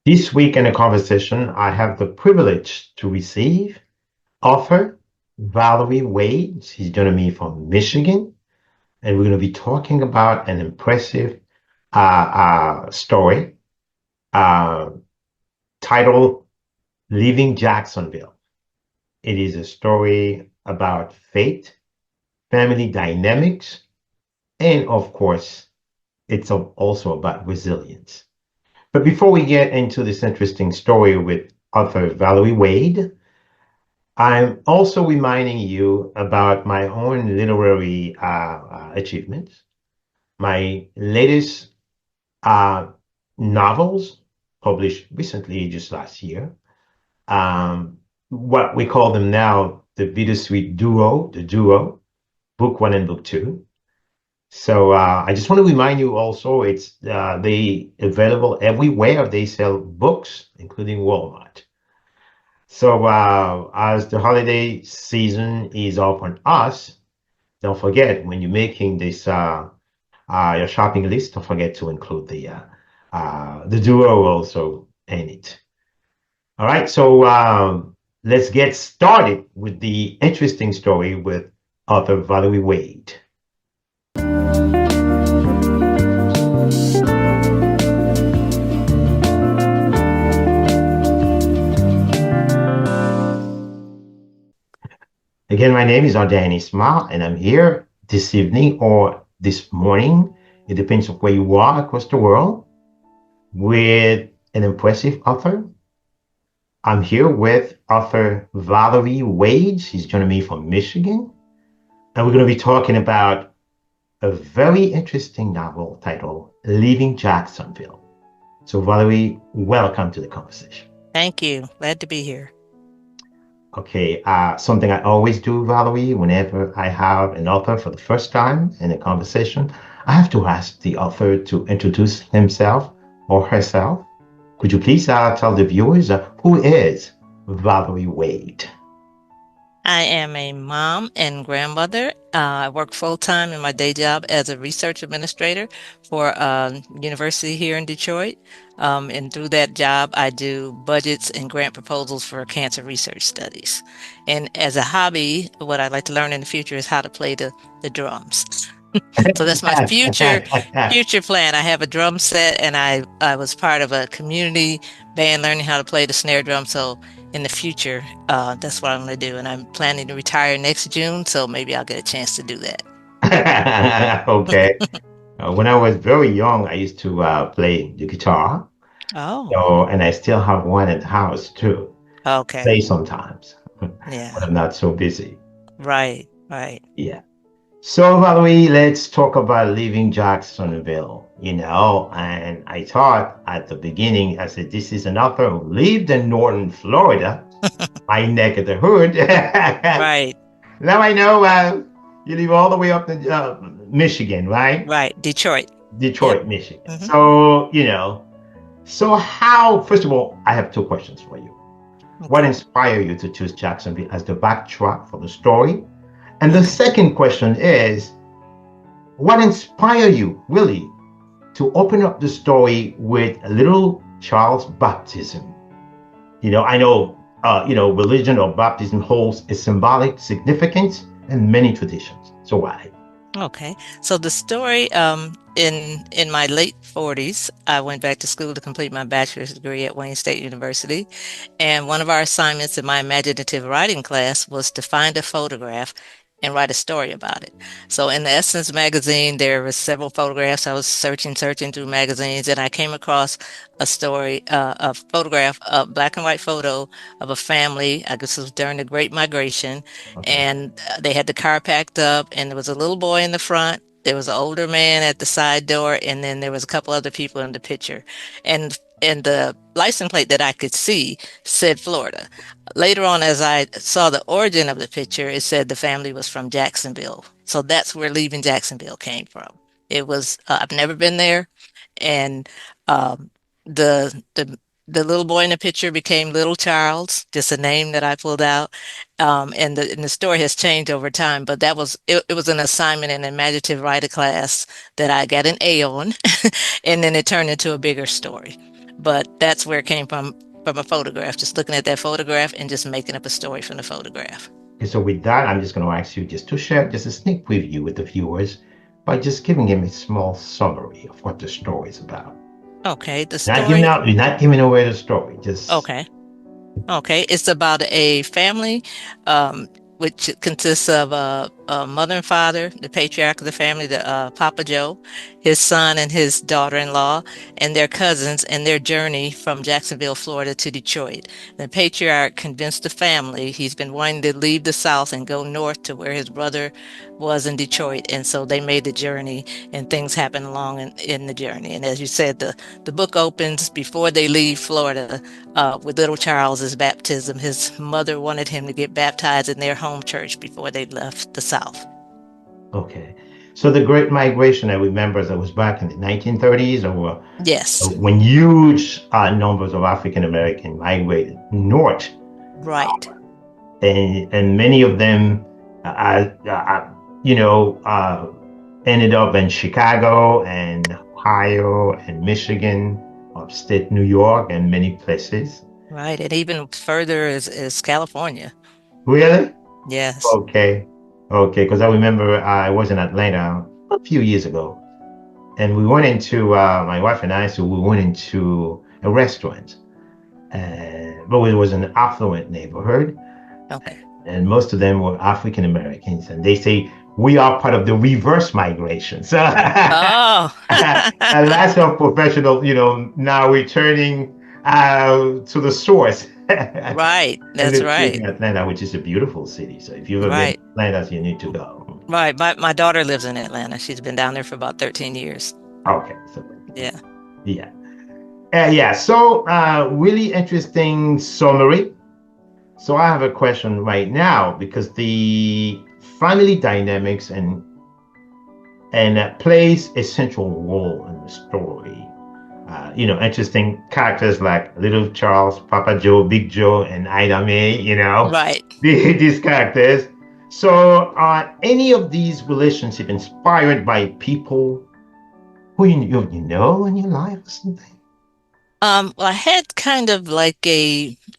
This week in a conversation, I have the privilege to receive author Valerie Wade. She's joining me from Michigan, and we're going to be talking about an impressive story uh, titled Leaving Jacksonville. It is a story about faith, family dynamics, and of course, it's also about resilience. But before we get into this interesting story with author Valerie Wade, I'm also reminding you about my own literary achievements. My latest uh, novels, published recently, just last year. What we call them now, the Bittersweet Duo, the Duo, Book One and Book Two. So I just want to remind you also, it's they available everywhere they sell books, including Walmart. So as the holiday season is upon us, don't forget when you're making this your shopping list, don't forget to include the duo also in it. All right, so let's get started with the interesting story with author Valerie Wade. Again, my name is Ardain Isma, and I'm here this evening or this morning. It depends on where you are across the world with an impressive author. I'm here with author Valerie Wade. She's joining me from Michigan. And we're going to be talking about a very interesting novel titled Leaving Jacksonville. So, Valerie, welcome to the conversation. Thank you. Glad to be here. Okay, something I always do, Valerie, whenever I have an author for the first time in a conversation, I have to ask the author to introduce himself or herself. Could you please tell the viewers who is Valerie Wade? I am a mom and grandmother. I work full time in my day job as a research administrator for a university here in Detroit. And through that job, I do budgets and grant proposals for cancer research studies. And as a hobby, what I'd like to learn in the future is how to play the drums. So that's my future plan. I have a drum set, and I was part of a community band learning how to play the snare drum. So in the future, that's what I'm going to do. And I'm planning to retire next June, so maybe I'll get a chance to do that. Okay. When I was very young, I used to play the guitar. Oh, So, and I still have one at the house too. okay. Play sometimes when Yeah. I'm not so busy. Right. Right. Yeah. So, Valerie, let's talk about leaving Jacksonville, and I thought at the beginning, I said, this is an author who lived in northern Florida, my neck of the hood. Right. Now I know you live all the way up in Michigan, right? Right. Detroit. Yep. Detroit, Michigan. Hmm. So how, first of all, I have two questions for you. What Okay. inspired you to choose Jacksonville as the backdrop for the story? And the Hmm. second question is, what inspired you really to open up the story with little Charles' baptism? I know, religion or baptism holds a symbolic significance in many traditions. So why? Okay. So the story, in my late 40s, I went back to school to complete my bachelor's degree at Wayne State University. And one of our assignments in my imaginative writing class was to find a photograph and write a story about it. So in the Essence magazine, there were several photographs. I was searching through magazines, and I came across a photograph, a black and white photo of a family. I guess it was during the Great Migration, Okay. and they had the car packed up, and there was a little boy in the front. There was an older man at the side door, and then there was a couple other people in the picture. And the license plate that I could see said Florida. Later on, as I saw the origin of the picture, it said the family was from Jacksonville. So that's where Leaving Jacksonville came from. It was, I've never been there. And um, the, the, the little boy in the picture became Little Charles, just a name that I pulled out. And the story has changed over time, but it was an assignment in an imaginative writer class that I got an A on, and then it turned into a bigger story. but that's where it came from a photograph, just looking at that photograph and just making up a story from the photograph. Okay, so with that, I'm just going to ask you just to share just a sneak preview with the viewers by just giving him a small summary of what the story is about. Okay, the Not giving story. out, you're not giving away the story. Just Okay. Okay, it's about a family, um, which consists of a mother and father, the patriarch of the family, the Papa Joe, his son and his daughter-in-law, and their cousins, and their journey from Jacksonville, Florida to Detroit. The patriarch convinced the family he's been wanting to leave the South and go north to where his brother was in Detroit, and so they made the journey, and things happen along in the journey. And as you said, the book opens before they leave Florida with little Charles's baptism. His mother wanted him to get baptized in their home church before they left the South. okay. So the Great Migration, I remember that was back in the 1930s, or Yes, when huge numbers of African American migrated north, right, and many of them, uh, uh, you know, ended up in Chicago and Ohio and Michigan, upstate New York, and many places. right. And even further is California. Really? Yes. Okay, okay. Because I remember I was in Atlanta a few years ago, and we went into my wife and I. So we went into a restaurant, but it was an affluent neighborhood, Okay. and most of them were African Americans, and they say we are part of the reverse migration. So Oh, a lot of professionals, now returning to the source. right. And That's it's right. in Atlanta, which is a beautiful city. So if you've ever been to Right. Atlanta, you need to go. Right. My daughter lives in Atlanta. She's been down there for about 13 years. Okay, so Yeah. yeah, yeah. So really interesting summary. So I have a question right now because the family dynamics and plays a central role in the story. Interesting characters like Little Charles, Papa Joe, Big Joe, and Ida May. Right. These characters. So are any of these relationships inspired by people who you know in your life or something? Well, I had kind of like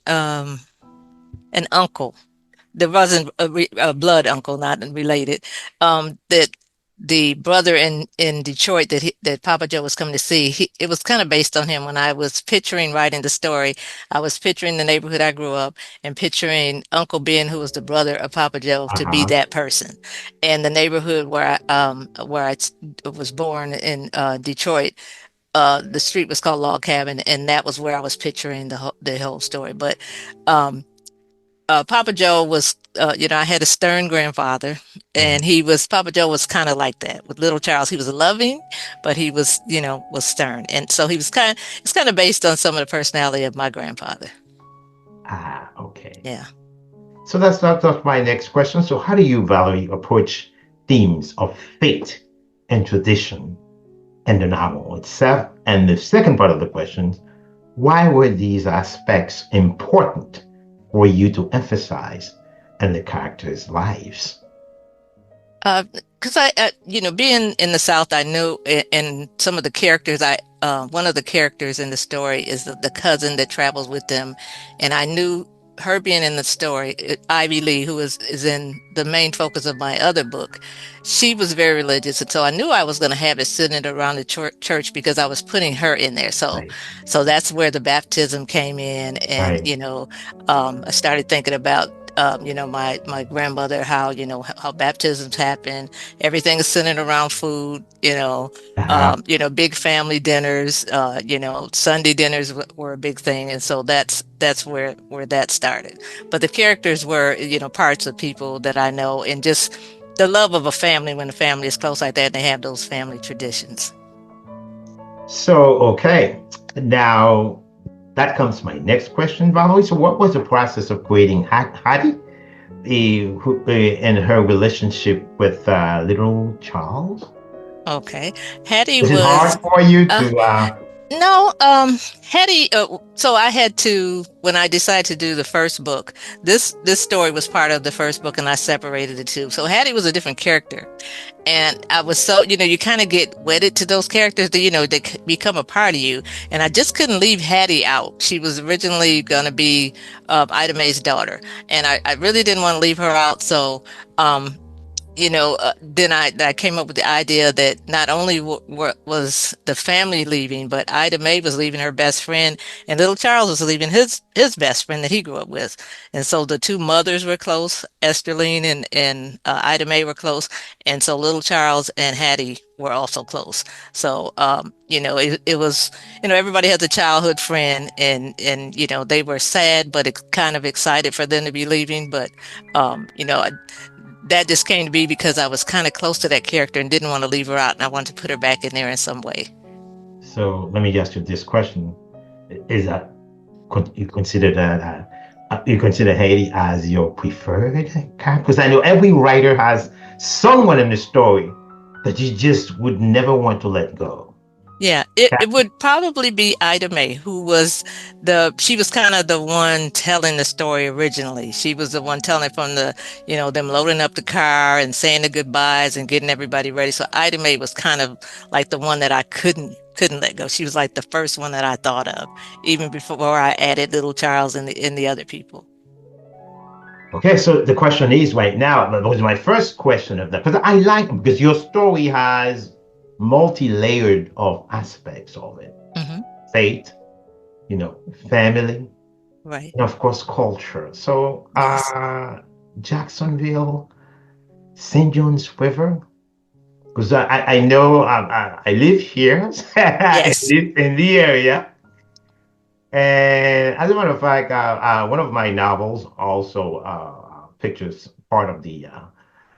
um an uncle. There wasn't a blood uncle, not related. That the brother in Detroit that Papa Joe was coming to see, it was kind of based on him. When I was picturing writing the story, I was picturing the neighborhood I grew up and picturing Uncle Ben, who was the brother of Papa Joe, to be Uh-huh. that person. And the neighborhood where I was born in Detroit, the street was called Log Cabin, and that was where I was picturing the whole story. But um, Papa Joe was, I had a stern grandfather, Mhm. and Papa Joe was kind of like that with little Charles. He was loving, but he was, was stern. And so it's kind of based on some of the personality of my grandfather. Ah, okay. Yeah. So that's my next question. So how do you, Valerie, approach themes of fate and tradition in the novel itself? And the second part of the question, why were these aspects important for you to emphasize in the characters' lives? Because being in the South, I knew, and some of the characters, one of the characters in the story is the cousin that travels with them, and I knew her being in the story, Ivy Lee, who is in the main focus of my other book. She was very religious, and so I knew I was going to have it centered around the church because I was putting her in there. So, Right, so that's where the baptism came in, and right. I started thinking about my grandmother, how baptisms happen. Everything is centered around food, Uh-huh. big family dinners, Sunday dinners were a big thing. And so that's where that started. But the characters were, parts of people that I know, and just the love of a family when a family is close like that and they have those family traditions. So, okay. Now, that comes to my next question, Valerie. So, what was the process of creating Hattie and her relationship with little Charles? Okay. Hattie Was it was, hard for you uh, to? No, Hattie. So I had to when I decided to do the first book. This story was part of the first book, and I separated the two. So Hattie was a different character, and I was so you kind of get wedded to those characters that they become a part of you. And I just couldn't leave Hattie out. She was originally gonna be Ida Mae's daughter, and I really didn't want to leave her out. So um, then I came up with the idea that not only was the family leaving, but Ida Mae was leaving her best friend, and little Charles was leaving his best friend that he grew up with. And so the two mothers were close, Esterline and Ida Mae were close, and so little Charles and Hattie were also close. So it was everybody has a childhood friend, and they were sad, but kind of excited for them to be leaving, but um, you know that just came to be because I was kind of close to that character and didn't want to leave her out, and I wanted to put her back in there in some way. So let me ask you this question: Is that you consider that you consider Haiti as your preferred character? Because I know every writer has someone in the story that you just would never want to let go. Yeah, it would probably be Ida Mae, she was kind of the one telling the story originally. She was the one telling it from them loading up the car and saying the goodbyes and getting everybody ready. So Ida Mae was kind of like the one that I couldn't let go. She was like the first one that I thought of, even before I added little Charles and the other people. Okay, so the question is right now, that was my first question of that, because I like because your story has multi-layered of aspects of it. Hmm. Faith, family, Right. and of course culture. So Yes. Jacksonville, St. John's River, because I know I live here Yes. in the area. And as a matter of fact, one of my novels also pictures part of the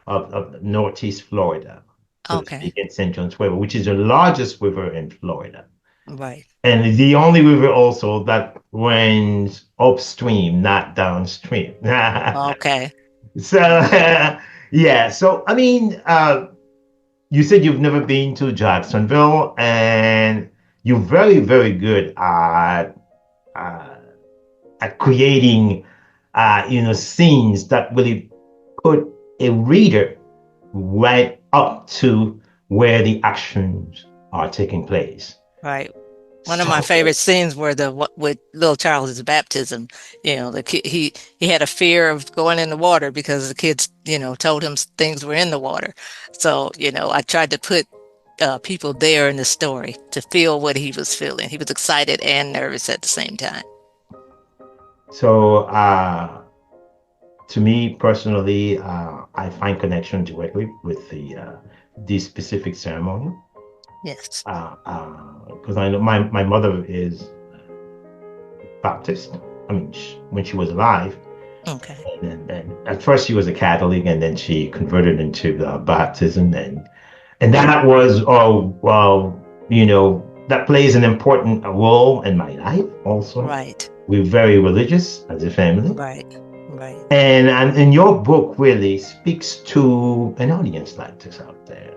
of Northeast Florida, so to Okay. speak, in St. John's River, which is the largest river in Florida, Right. and the only river also that runs upstream, not downstream. Okay. So yeah, so I mean, you said you've never been to Jacksonville, and you're very, very good uh, at creating, scenes that really put a reader right up to where the actions are taking place. Right. One of my So, favorite scenes were with little Charles's baptism. The kid he had a fear of going in the water because the kids told him things were in the water. So I tried to put people there in the story to feel what he was feeling. He was excited and nervous at the same time. so, to me personally, I find connection directly with the specific ceremony. Yes. Because I know my mother is Baptist. I mean, when she was alive, Okay. and at first she was a Catholic, and then she converted into Baptism, and that was well, that plays an important role in my life. Also, Right. we're very religious as a family, Right. Right. and your book really speaks to an audience like this out there.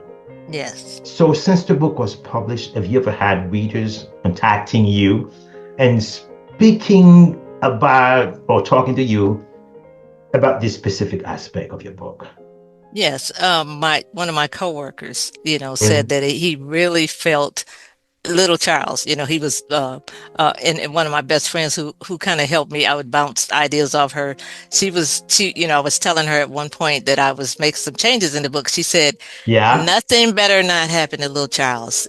Yes. So, since the book was published, have you ever had readers contacting you and speaking about or talking to you about this specific aspect of your book? Yes. My one of my coworkers, Really? said that he really felt little Charles. He was and one of my best friends who kind of helped me. I would bounce ideas off her. I was telling her at one point that I was making some changes in the book. She said, Yeah. nothing better not happen to little Charles.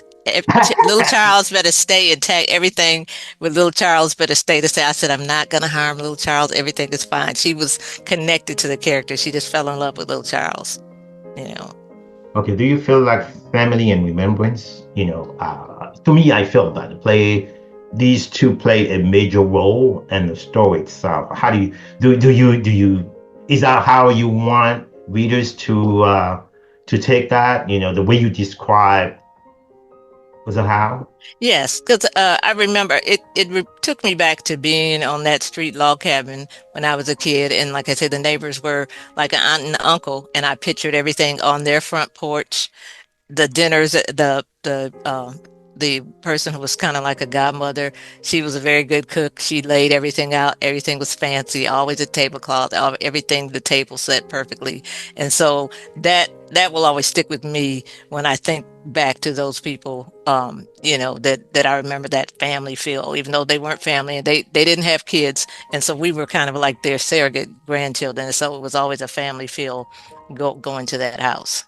Little Charles better stay intact. Everything with little Charles better stay the same. I said, I'm not going to harm little Charles. Everything is fine. She was connected to the character. She just fell in love with little Charles, you know. Okay. Do you feel like family and remembrance? To me, I feel that these two play a major role in the story itself. How do you is that how you want readers to take that? The way you describe was it how? Yes, because I remember took me back to being on that street log cabin when I was a kid, and like I said, the neighbors were like an aunt and uncle, and I pictured everything on their front porch, the dinners, the the person who was kind of like a godmother. She was a very good cook. She laid everything out. Everything was fancy, always a tablecloth, everything, the table set perfectly. And so that will always stick with me when I think back to those people, that I remember that family feel, even though they weren't family and they didn't have kids. And so we were kind of like their surrogate grandchildren. And so it was always a family feel going to that house.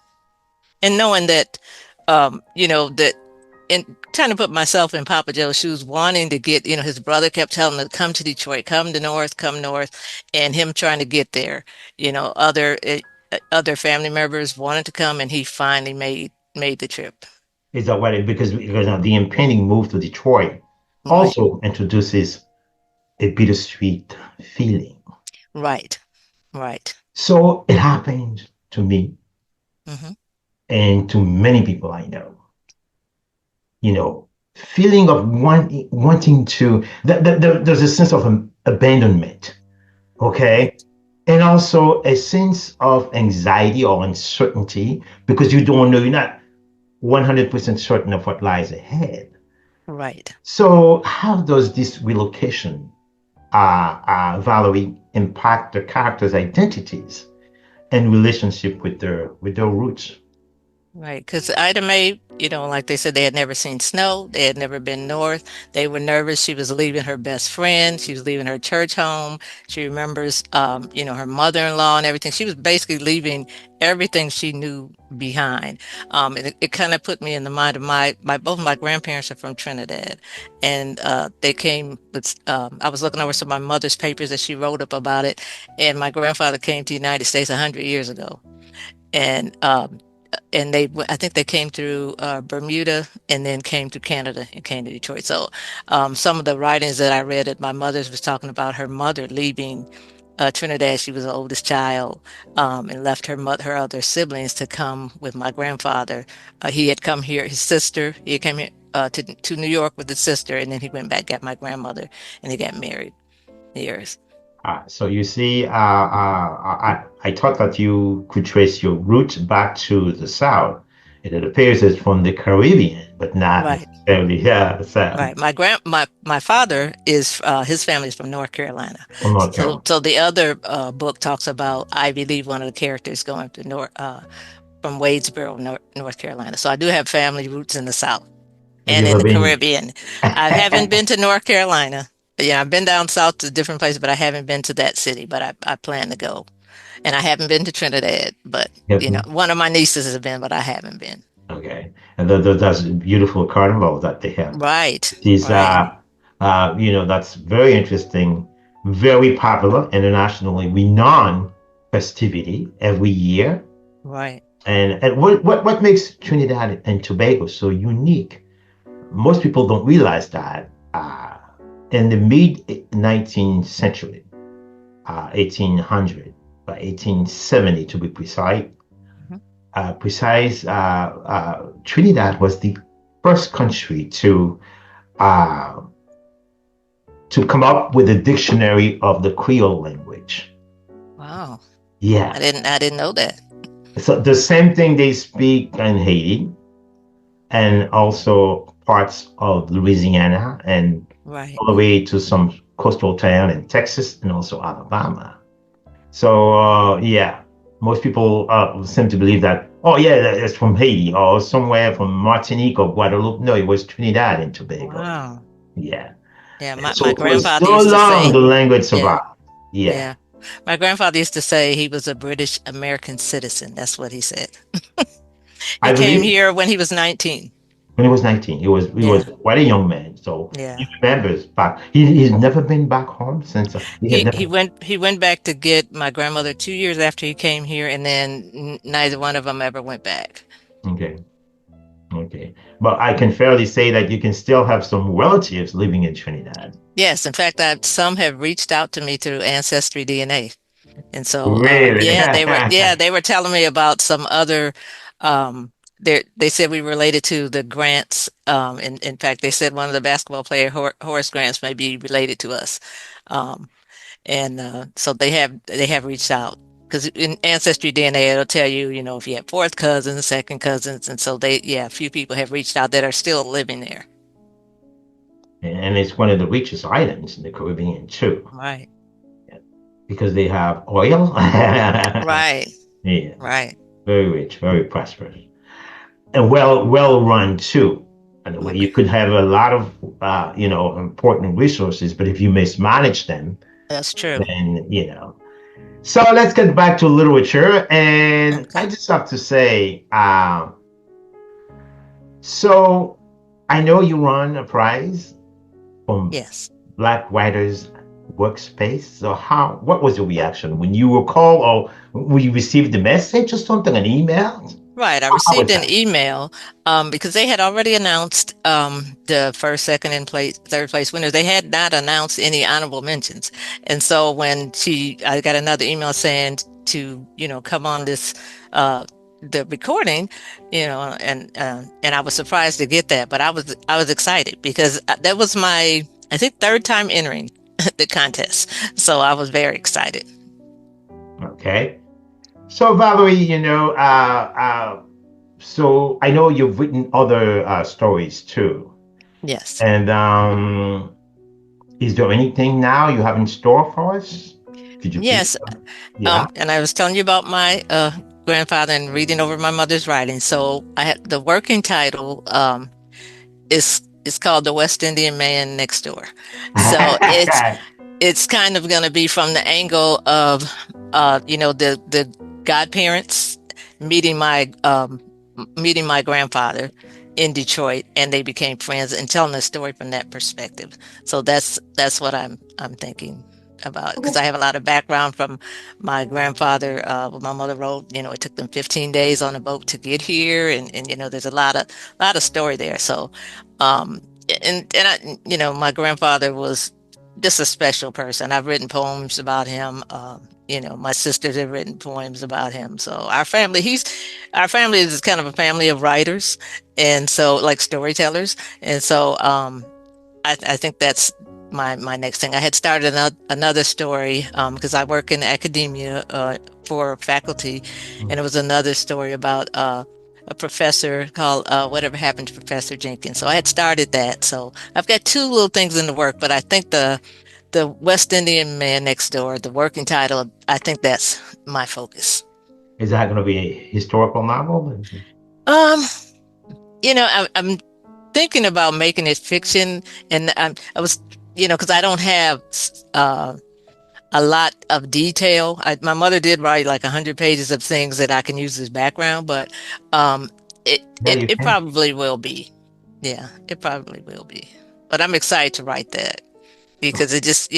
And knowing that, that and trying to put myself in Papa Joe's shoes, wanting to get, his brother kept telling him to come to Detroit, come north, and him trying to get there. Other family members wanted to come, and he finally made the trip. Is that what it, because of the impending move to Detroit Right, also introduces a bittersweet feeling. right, right. So it happened to me Hmm. and to many people I know. Feeling of wanting to, there's a sense of abandonment, okay? Right, And also a sense of anxiety or uncertainty because you don't know, you're not 100% certain of what lies ahead. right. So, how does this relocation, Valerie, impact the characters' identities and relationship with their roots? Right, because Ida Mae, like they said, they had never seen snow. They had never been north. They were nervous. She was leaving her best friend. She was leaving her church home. She remembers, her mother-in-law and everything. She was basically leaving everything she knew behind. And it kind of put me in the mind of both of my grandparents are from Trinidad, and they came with. I was looking over some of my mother's papers that she wrote up about it, and my grandfather came to the United States 100 years ago, and I think they came through Bermuda and then came to Canada and came to Detroit. So some of the writings that I read at my mother's was talking about her mother leaving Trinidad. She was the oldest child, and left her other siblings to come with my grandfather. He had come here, his sister. He came here to New York with his sister, and then he went back, got my grandmother, and they got married. Years. So you see, I thought that you could trace your roots back to the South. It appears it's from the Caribbean, but not Right. necessarily, yeah, the South, Right. My father is his family is from North Carolina. from North So Carolina. so the other book talks about, I believe, one of the characters going to North from Wadesboro, North Carolina. So I do have family roots in the South Have and you in ever the been? Caribbean. I haven't been to North Carolina. Yeah, I've been down south to different places, but I haven't been to that city. But I plan to go. And I haven't been to Trinidad, but Have, one of my nieces has been, but I haven't been. okay, and that's a beautiful carnival that they have. Right. These Right. that's very interesting, very popular, internationally renowned festivity every year. Right. And what makes Trinidad and Tobago so unique? Most people don't realize that in the mid 19th century, 1800, by 1870 to be Mhm. Trinidad was the first country uh, to come up with a dictionary of the Creole language. Wow. Yeah. I didn't know that. So the same thing they speak in Haiti and also parts of Louisiana and Right. all the way to some coastal town in Texas and also Alabama. So yeah, most people seem to believe that, oh yeah, it's from Haiti or somewhere from Martinique or Guadeloupe. No, it was Trinidad and Tobago. Wow. Yeah. Yeah, And my so for grandfather so used to long, say, the language yeah, survived. Yeah. yeah. My grandfather used to say he was a British American citizen. That's what he said. He I came believe here when he was 19. when he was 19, he was Yeah. quite a young man. So he Yeah. remembers back. He's never been back home since he had He never. went back to get my grandmother 2 years after he came here, and then neither one of them ever went back. Okay. Okay. But I can fairly say that you can still have some relatives living in Trinidad. Yes, in fact, some have reached out to me through Ancestry DNA. And so, Really? yeah, they were telling me about some other, they said we related to the Grants. In fact, they said one of the basketball player, Horace Grants, may be related to us. Um, and so they have reached out. because in Ancestry DNA, it'll tell you, if you have fourth cousins, second cousins. And so a few people have reached out that are still living there. And it's one of the richest islands in the Caribbean too, Right. because they have oil. Right. Yeah, Right. very rich, very prosperous, and well run too. In a way, you Okay. could have a lot of important resources, but if you mismanage them, That's true. then So let's get back to literature, and I Okay. just have to say, so I know you won a prize from Yes. Black Writers Workspace. So what was your reaction when you were called, or when you received the message or something, an email? Right. I How was received an that? email because they had already announced the first, second, and third place winners. They had not announced any honorable mentions. And so I got another email saying to, come on uh, the recording, and I was surprised to get that, but I was excited because that was my, I think, third time entering the contest. So I was very excited. Okay. So Valerie, so I know you've written other stories too, Yes. and is there anything now you have in store for us? Could you please? Yes. Yeah. And I was telling you about my grandfather and reading over my mother's writing. So I had the working title is called The West Indian Man Next Door. So it's kind of going to be from the angle of the godparents meeting my meeting my grandfather in Detroit, and they became friends, and telling the story from that perspective. So that's what I'm thinking about, because I have a lot of background from my grandfather. When my mother wrote, it took them 15 days on a boat to get here, and there's a lot of story there. So um and I, my grandfather was just a special person. I've written poems about him. My sisters have written poems about him. So our family is kind of a family of writers, and so, like, storytellers. And so I think that's my next thing. I had started another story because I work in academia for faculty, and it was another story about a professor called Whatever Happened to Professor Jenkins. So I had started that. So I've got two little things in the work, but I think the West Indian Man Next Door, the working title, I think that's my focus. Is that going to be a historical novel? Um, I'm thinking about making it fiction, and I was, because I don't have uh, a lot of detail. My mother did write like 100 pages of things that I can use as background, but um, it, Yeah, it you it can. probably will be. Yeah, it probably will be. But I'm excited to write that because it just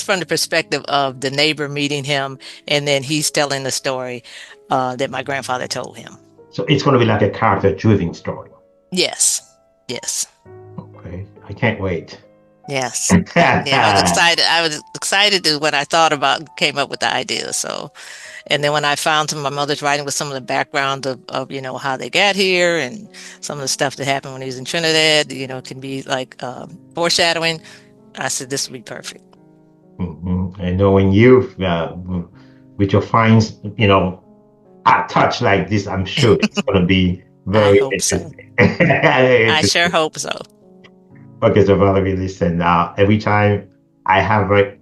from the perspective of the neighbor meeting him, and then he's telling the story that my grandfather told him. So it's going to be like a character-driven story. Yes, yes. Okay, I can't wait. Yes. And yeah, I was excited. I was excited to when I thought about came up with the idea. So, and then when I found some of my mother's writing with some of the background of how they got here and some of the stuff that happened when he was in Trinidad, can be like foreshadowing. I said this would be perfect. And knowing you, with your fine, touch like this, I'm sure it's going to be I very hope so. interesting. I sure Interesting. hope so. Okay, so Valerie, listen. Every time I have a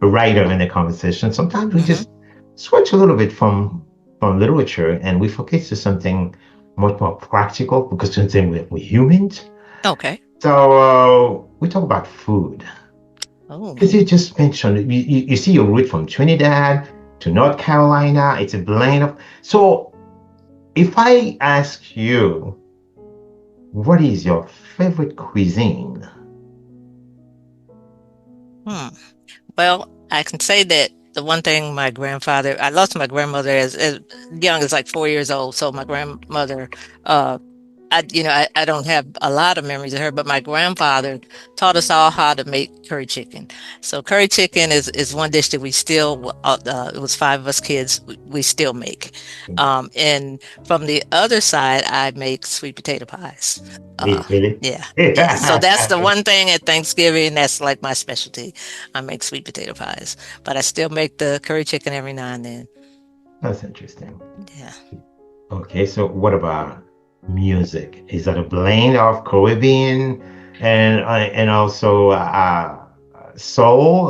writer in a conversation, sometimes we Hmm. just switch a little bit from literature and we focus to something much more practical because since then we're humans. Okay. So we talk about food. Oh, Because you just mentioned, you see your route from Trinidad to North Carolina. It's a blend of. So if I ask you, what is your favorite cuisine? hmm. Well, I can say that the one thing I lost my grandmother as young as like 4 years old. So my grandmother uh, I don't have a lot of memories of her, but my grandfather taught us all how to make curry chicken. So curry chicken is one dish that we still, it was five of us kids, we still make. And from the other side, I make sweet potato pies. Really? Yeah, yeah. So that's the one thing at Thanksgiving that's like my specialty. I make sweet potato pies, but I still make the curry chicken every now and then. That's interesting. Yeah. Okay, so what about music? Is that a blend of Caribbean and also soul?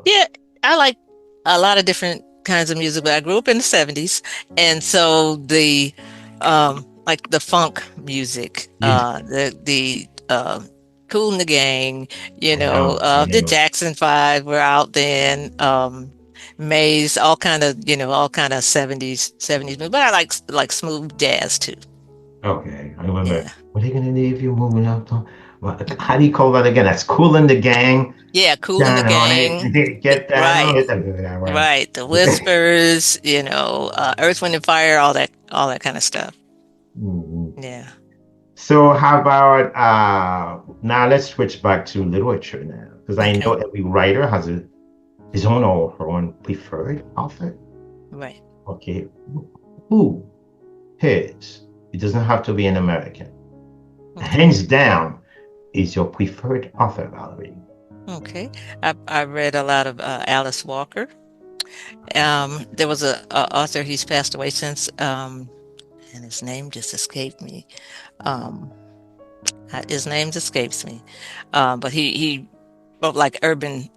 Yeah, I like a lot of different kinds of music, but I grew up in the 70s, and so the like the funk music, You, the Kool and the Gang, I the know. Jackson Five were out then, Maze, all kind of 70s music, but I like smooth jazz too. Okay, I remember. Yeah. What are you gonna do if you're moving up? How do you call that again? That's Cool in the Gang. Yeah, Kool and the Down on Gang. it. Get down on Right. it. Right, the whispers, Earth, Wind and Fire, all that kind of stuff. Mhm. Yeah. So how about now let's switch back to literature now, because I know Okay. every writer has his own or her own preferred author. Right. Okay, who his? It doesn't have to be an American. Okay. Hands down is your preferred author, Valerie. Okay. I read a lot of Alice Walker. There was a author, he's passed away since, and his name just escaped me. Um, his name escapes me. But he wrote like urban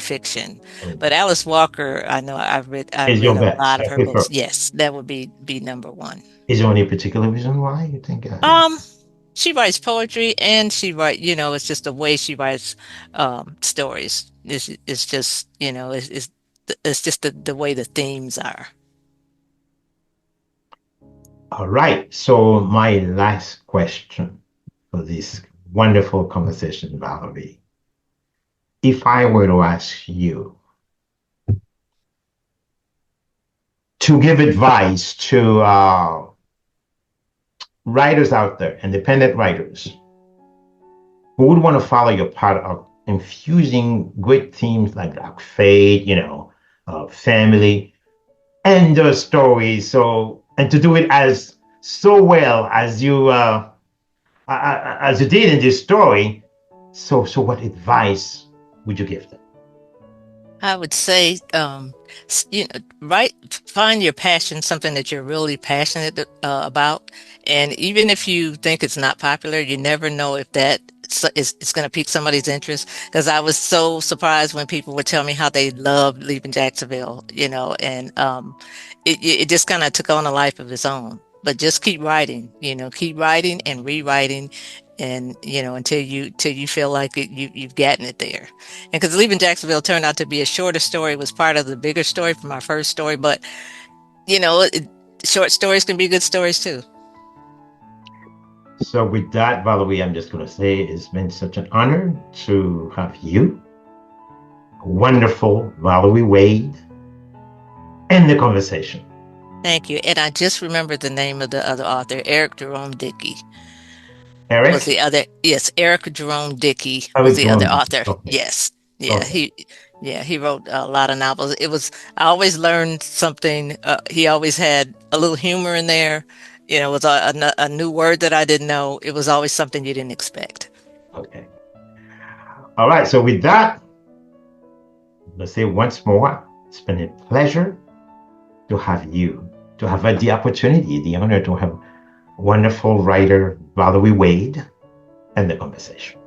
fiction. But Alice Walker, I know I've Is read your a best? lot I of her books. prefer. Yes, that would be number one. Is there any particular reason why you think? Um, she writes poetry and it's just the way she writes stories. It's just, it's just the way the themes are. All right. So my last question for this wonderful conversation, Valerie. If I were to ask you to give advice to writers out there, independent writers, who would want to follow your path of infusing great themes like faith, family, and the stories, and to do it as so well as you did in this story. So what advice would you give them? I would say, find your passion, something that you're really passionate about. And even if you think it's not popular, you never know if that is going to pique somebody's interest. Because I was so surprised when people would tell me how they loved leaving Jacksonville, and it just kind of took on a life of its own. But just keep writing and rewriting, and until you feel like you've gotten it there. And because Leaving Jacksonville turned out to be a shorter story, it was part of the bigger story from my first story. But you know, it, short stories can be good stories too. So with that, Valerie, I'm just going to say it's been such an honor to have you, wonderful Valerie Wade, in the conversation. Thank you. And I just remembered the name of the other author, Eric Jerome Dickey was Eric, the other. Yes, Eric Jerome Dickey was Eric the other Jerome. author. Okay, Yes. Yeah, okay. he wrote a lot of novels. I always learned something. He always had a little humor in there. It was a new word that I didn't know. It was always something you didn't expect. Okay. All right. So with that, let's say once more, it's been a pleasure to have you, to have had the opportunity, the honor to have wonderful writer Valerie Wade and the conversation.